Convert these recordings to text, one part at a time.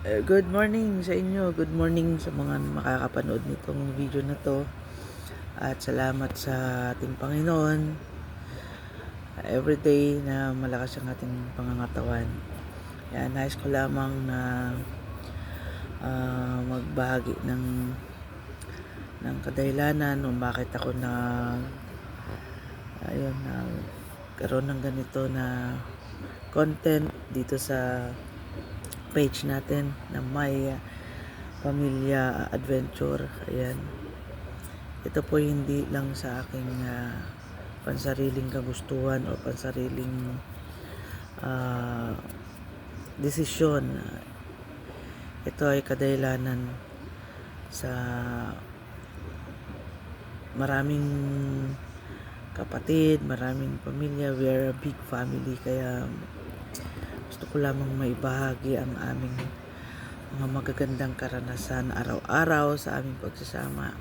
Good morning sa inyo. Good morning sa mga makakapanood nitong video na to. At salamat sa ating Panginoon. Everyday na malakas ang ating pangangatawan. Yan, nais ko lamang na magbahagi ng kadahilanan kung bakit ako karoon ng ganito na content dito sa page natin na may pamilya adventure. Ayan, ito po hindi lang sa aking pansariling kagustuhan o pansariling desisyon. Ito ay kadahilanan sa maraming kapatid, maraming pamilya. We are a big family, kaya gusto ko lamang maibahagi ang aming mga magagandang karanasan araw-araw sa aming pagsasama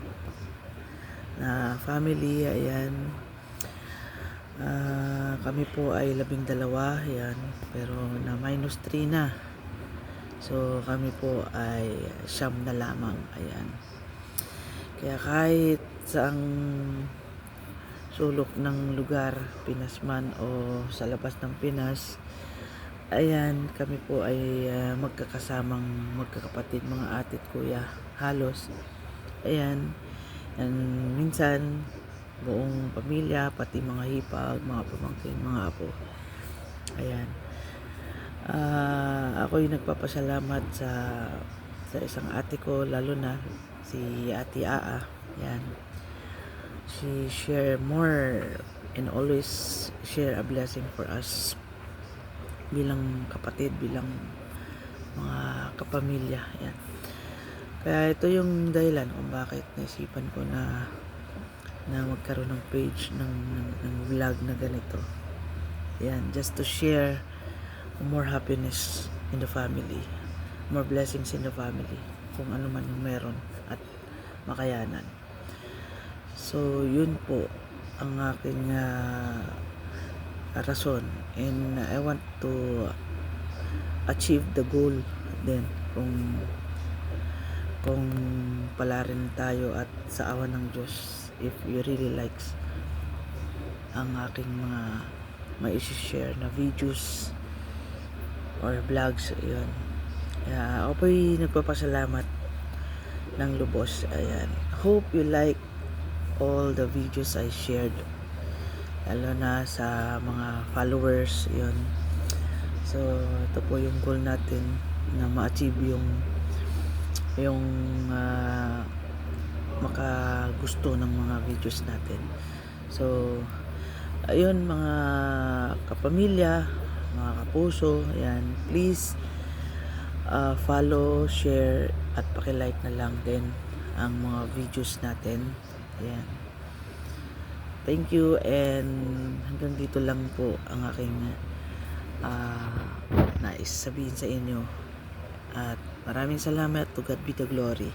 na family. Ayan, kami po ay 12, ayan, pero na -3 na. So kami po ay 9 na lamang. Ayan, kaya kahit saang sulok ng lugar, Pinas man o sa labas ng Pinas, ayan, kami po ay magkakasamang magkakapatid, mga ate at kuya halos. Ayan, and minsan buong pamilya, pati mga hipag, mga pamangkin, mga apo. Ayan, ako'y nagpapasalamat sa isang ate ko, lalo na si Ate Aa. Ayan, she share more and always share a blessing for us bilang kapatid, bilang mga kapamilya. Ayan, kaya ito yung dahilan kung bakit naisipan ko na magkaroon ng page ng vlog na ganito. Ayan, just to share more happiness in the family, more blessings in the family, kung ano man yung meron at makayanan. So yun po ang aking rason, and I want to achieve the goal din. Kung pala rin tayo at sa awa ng Diyos, if you really likes ang aking mga mai-share na videos or vlogs, yun. Kaya ako po'y nagpapasalamat ng lubos. Ayan, hope you like all the videos I shared, lalo na sa mga followers. Yun, so ito po yung goal natin, na ma-achieve yung makagusto ng mga videos natin. So ayun, mga kapamilya, mga kapuso, ayan, please follow, share at paki-like na lang din ang mga videos natin. Ayan, thank you, and hanggang dito lang po ang aking nais sabihin sa inyo, at maraming salamat. To God be the glory.